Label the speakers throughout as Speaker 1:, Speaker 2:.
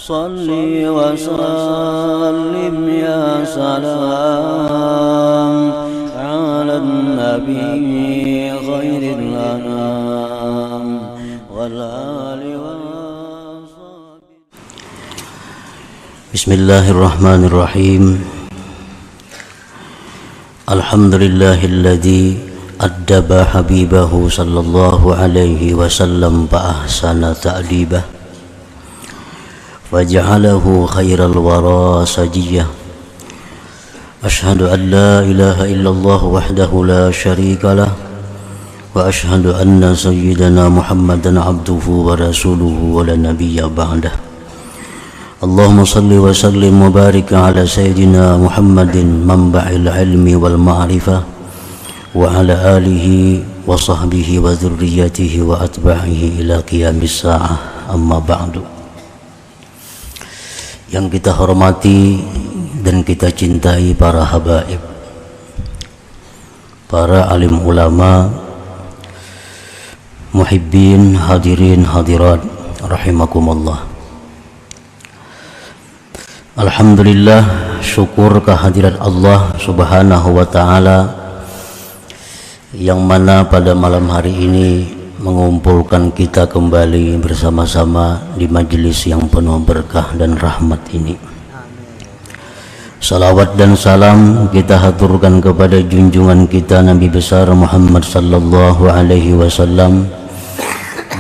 Speaker 1: Salli wa sallim ya salam ala nabi khairil anam wal ali wa sahbihi. Bismillahirrahmanirrahim. Alhamdulillahilladzi addaba habibahu sallallahu alaihi wasallam fa ahsana ta'dibah waja'alahu khairal wara sajiyah. Ashhadu an la ilaha illallah wahdahu la syarika lah wa ashhadu anna sayyidana Muhammadan abduhu wa rasuluhu wa la nabiyya ba'dah. Allahumma salli wa sallim wa barik ala sayyidina Muhammadin manba'il ilmi wal ma'rifah wa ala alihi wa sahbihi wa dhurriyyatihi wa atba'ihi ila qiyamis sa'ah, amma ba'du. Yang kita hormati dan kita cintai para habaib, para alim ulama, muhibbin, hadirin hadirat rahimakumullah. Alhamdulillah, syukur kehadirat Allah subhanahu wa ta'ala yang mana pada malam hari ini mengumpulkan kita kembali bersama-sama di majelis yang penuh berkah dan rahmat ini. Salawat dan salam kita haturkan kepada junjungan kita Nabi besar Muhammad sallallahu alaihi wasallam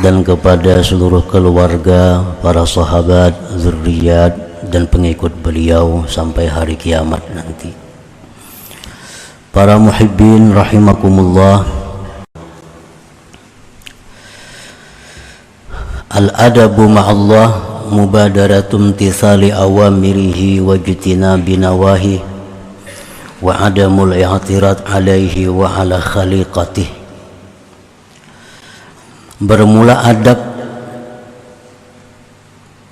Speaker 1: dan kepada seluruh keluarga, para sahabat, zuriat dan pengikut beliau sampai hari kiamat nanti. Para muhibbin rahimakumullah, al-adabu ma'allah mubadaratum tithali awamirihi wa jitinabi nawahi wa adamul i'tirad alaihi wa ala khaliqatih. Bermula adab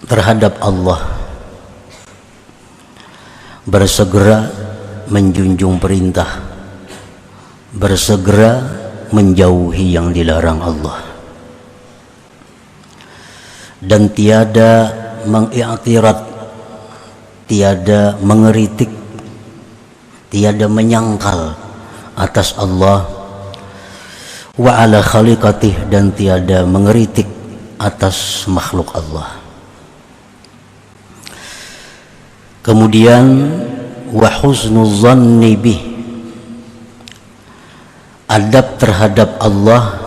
Speaker 1: terhadap Allah, bersegera menjunjung perintah, bersegera menjauhi yang dilarang Allah, dan tiada mengiktirat, tiada mengeritik, tiada menyangkal atas Allah, wa ala khaliqatih, dan tiada mengeritik atas makhluk Allah. Kemudian wa husnuz zanni bih, adab terhadap Allah,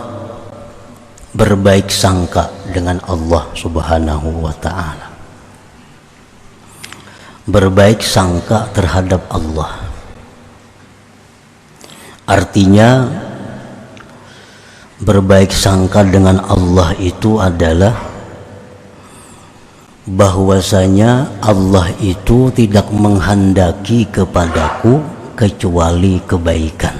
Speaker 1: berbaik sangka dengan Allah subhanahu wa ta'ala, berbaik sangka terhadap Allah. Artinya berbaik sangka dengan Allah itu adalah bahwasanya Allah itu tidak menghendaki kepadaku kecuali kebaikan.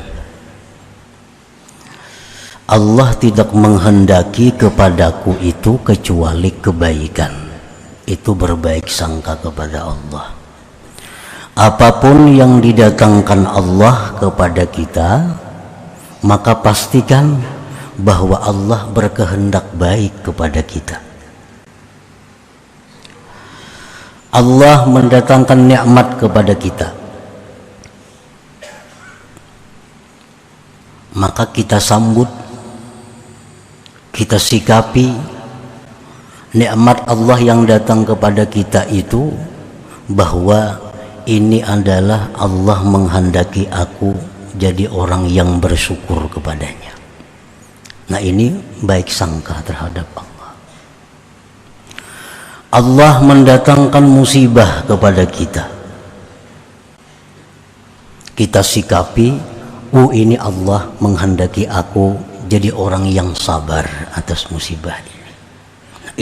Speaker 1: Allah tidak menghendaki kepadaku itu kecuali kebaikan. Itu berbaik sangka kepada Allah. Apapun yang didatangkan Allah kepada kita, maka pastikan bahwa Allah berkehendak baik kepada kita. Allah mendatangkan nikmat kepada kita, maka kita sambut, kita sikapi nikmat Allah yang datang kepada kita itu bahwa ini adalah Allah menghendaki aku jadi orang yang bersyukur kepadanya. Nah, ini baik sangka terhadap Allah. Allah mendatangkan musibah kepada kita, kita sikapi, ini Allah menghendaki aku jadi orang yang sabar atas musibah ini.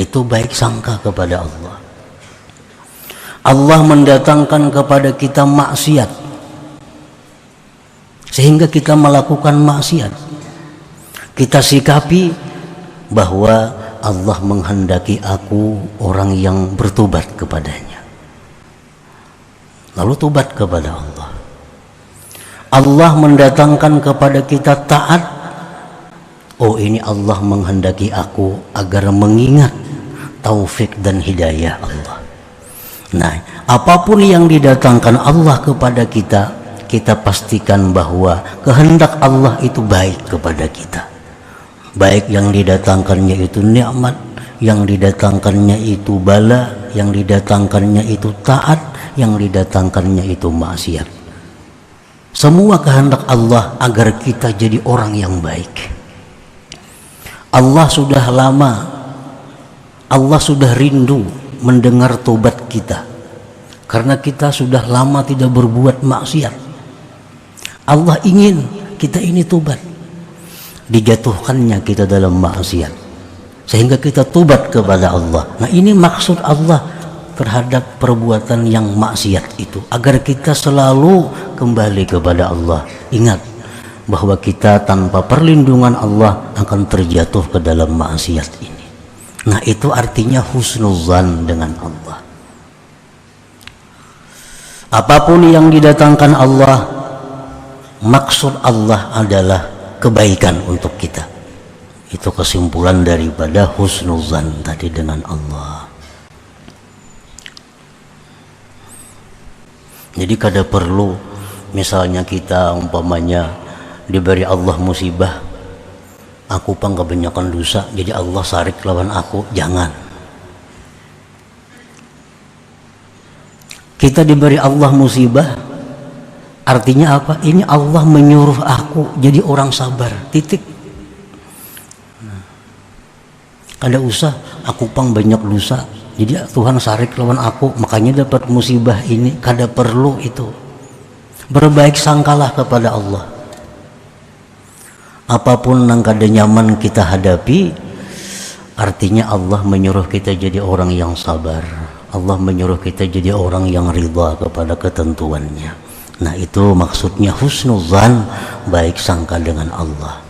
Speaker 1: Itu baik sangka kepada Allah. Allah mendatangkan kepada kita maksiat sehingga kita melakukan maksiat, kita sikapi bahwa Allah menghendaki aku orang yang bertobat kepadanya, lalu tobat kepada Allah. Allah mendatangkan kepada kita taat, ini Allah menghendaki aku agar mengingat taufik dan hidayah Allah. Nah, apapun yang didatangkan Allah kepada kita, kita pastikan bahwa kehendak Allah itu baik kepada kita. Baik yang didatangkannya itu nikmat, yang didatangkannya itu bala, yang didatangkannya itu taat, yang didatangkannya itu maksiat. Semua kehendak Allah agar kita jadi orang yang baik. Allah sudah lama, Allah sudah rindu mendengar tobat kita, karena kita sudah lama tidak berbuat maksiat. Allah ingin kita ini tobat. Dijatuhkannya kita dalam maksiat, sehingga kita tobat kepada Allah. Nah, ini maksud Allah terhadap perbuatan yang maksiat itu, agar kita selalu kembali kepada Allah. Ingat bahwa kita tanpa perlindungan Allah akan terjatuh ke dalam maksiat ini. Nah, itu artinya husnuzan dengan Allah. Apapun yang didatangkan Allah, maksud Allah adalah kebaikan untuk kita. Itu kesimpulan daripada husnuzan tadi dengan Allah. Jadi kada perlu misalnya kita umpamanya diberi Allah musibah, aku pang kebanyakan dosa jadi Allah sarik lawan aku. Jangan. Kita diberi Allah musibah, artinya apa? Ini Allah menyuruh aku jadi orang sabar, titik. Kada usah aku pang banyak dosa jadi Tuhan sarik lawan aku makanya dapat musibah ini. Kada perlu itu. Berbaik sangkalah kepada Allah. Apapun yang kada nyaman kita hadapi, artinya Allah menyuruh kita jadi orang yang sabar. Allah menyuruh kita jadi orang yang ridha kepada ketentuannya. Nah, itu maksudnya husnuzan, baik sangka dengan Allah.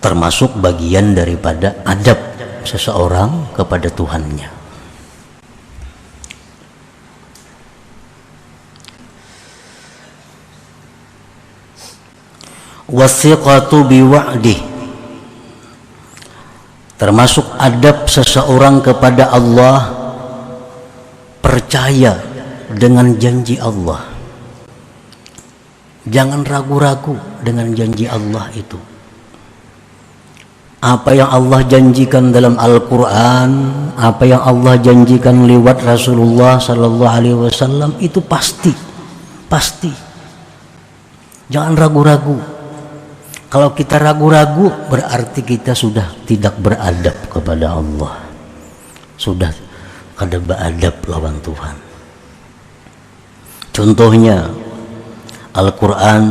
Speaker 1: Termasuk bagian daripada adab seseorang kepada Tuhannya. Wasiqatu biwa'dih, termasuk adab seseorang kepada Allah, percaya dengan janji Allah. Jangan ragu-ragu dengan janji Allah itu. Apa yang Allah janjikan dalam Al-Quran, apa yang Allah janjikan lewat Rasulullah Sallallahu Alaihi Wasallam itu pasti. Jangan ragu-ragu. Kalau kita ragu-ragu, berarti kita sudah tidak beradab kepada Allah, sudah kada beradab lawan Tuhan. Contohnya Al-Quran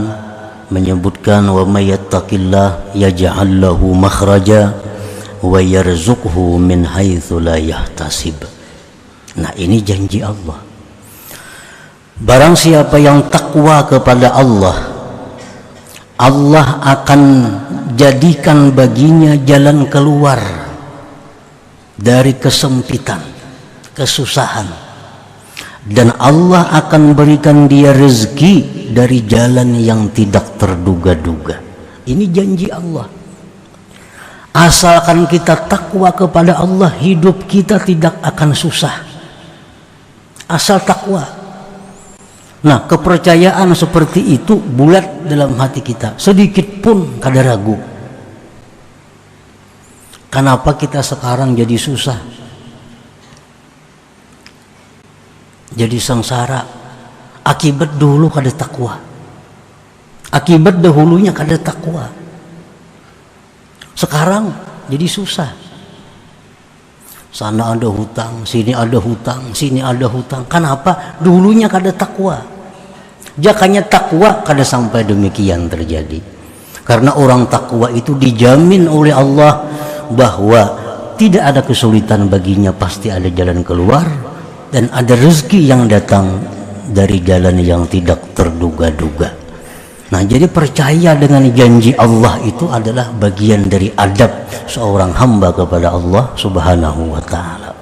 Speaker 1: menyebutkan wa may yattaqillah yaj'al lahu makhraja wa yarzuqhu min haitsu la yahtasib. Nah, ini janji Allah. Barang siapa yang takwa kepada Allah, Allah akan jadikan baginya jalan keluar dari kesempitan, kesusahan, dan Allah akan berikan dia rezeki dari jalan yang tidak terduga-duga. Ini janji Allah. Asalkan kita takwa kepada Allah, hidup kita tidak akan susah. Asal takwa. Nah, kepercayaan seperti itu bulat dalam hati kita, sedikit pun kada ragu. Kenapa kita sekarang jadi susah, jadi sengsara? Akibat dulu kada takwa. Akibat dahulunya kada takwa. Sekarang jadi susah. Sana ada hutang, sini ada hutang, sini ada hutang. Kenapa? Dulunya kada takwa. Jakanya takwa kada sampai demikian terjadi. Karena orang takwa itu dijamin oleh Allah bahwa tidak ada kesulitan baginya, pasti ada jalan keluar, dan ada rezeki yang datang dari jalan yang tidak terduga-duga. Nah, jadi percaya dengan janji Allah itu adalah bagian dari adab seorang hamba kepada Allah Subhanahu wa ta'ala.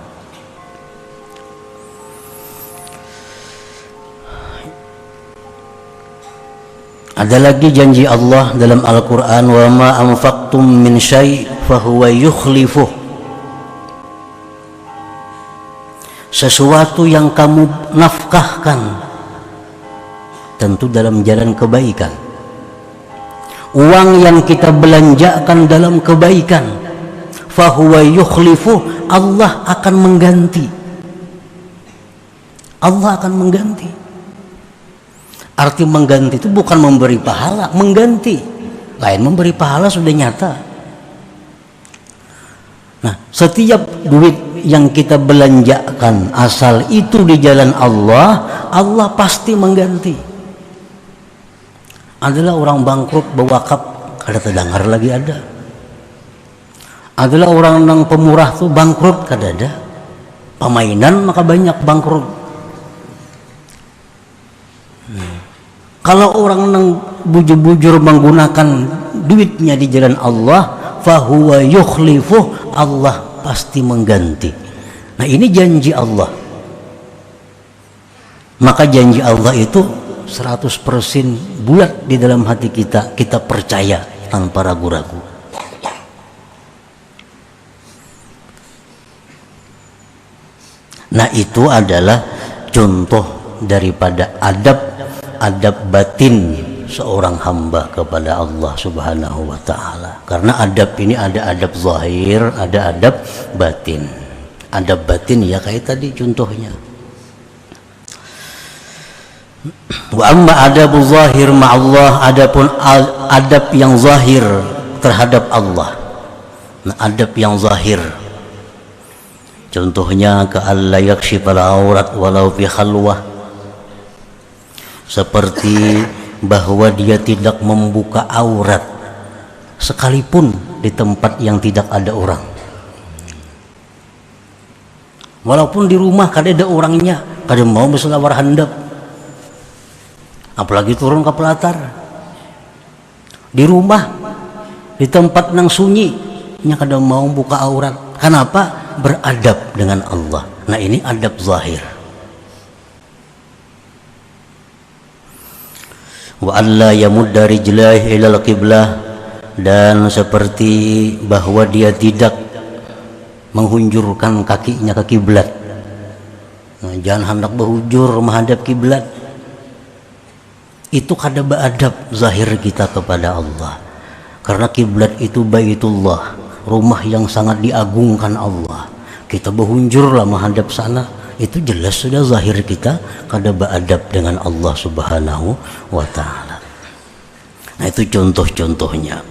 Speaker 1: Ada lagi janji Allah dalam Al-Quran, wa ma anfaqtum min syai' fahuwa yukhlifuh. sesuatu yang kamu nafkahkan tentu dalam jalan kebaikan, uang yang kita belanjakan dalam kebaikan, fahuwa yukhlifu, Allah akan mengganti. Allah akan mengganti. Arti mengganti itu bukan memberi pahala, mengganti. Lain memberi pahala sudah nyata. Nah, setiap duit yang kita belanjakan asal itu di jalan Allah, Allah pasti mengganti. Adalah orang bangkrut bewakaf, kada terdengar lagi ada. Adalah orang yang pemurah tuh bangkrut, kada ada. Pemainan maka banyak bangkrut. Kalau orang yang bujur-bujur menggunakan duitnya di jalan Allah, fahuwa yukhlifu, Allah pasti mengganti. Nah, ini janji Allah. Maka janji Allah itu 100% bulat di dalam hati kita, kita percaya tanpa ragu-ragu. Nah, itu adalah contoh daripada adab batin seorang hamba kepada Allah Subhanahu wa ta'ala. Karena adab ini ada adab zahir, ada adab batin. Adab batin ya kayak tadi contohnya. Wa amma adabu zahir ma'allah, adapun adab yang zahir terhadap Allah. Nah, adab yang zahir contohnya ka'alla yakshifal aurat walau fi khalwah, seperti bahwa dia tidak membuka aurat sekalipun di tempat yang tidak ada orang. Walaupun di rumah kada ada orangnya, kada mau berselawar handap, apalagi turun ke pelatar. Di rumah, di tempat nang sunyi, nya kada mau buka aurat. Kenapa? Beradab dengan Allah. Nah, ini adab zahir. Wa alla yamudda rijlaihi ilal qiblah, dan seperti bahwa dia tidak menghunjurkan kakinya ke kiblat. Nah, jangan hendak berhujur menghadap kiblat. Itu kada beadab zahir kita kepada Allah. Karena kiblat itu Baitullah, rumah yang sangat diagungkan Allah. Kita berhunjurlah menghadap sana, itu jelas sudah zahir kita kada beadab dengan Allah Subhanahu wa ta'ala. Nah, itu contoh-contohnya.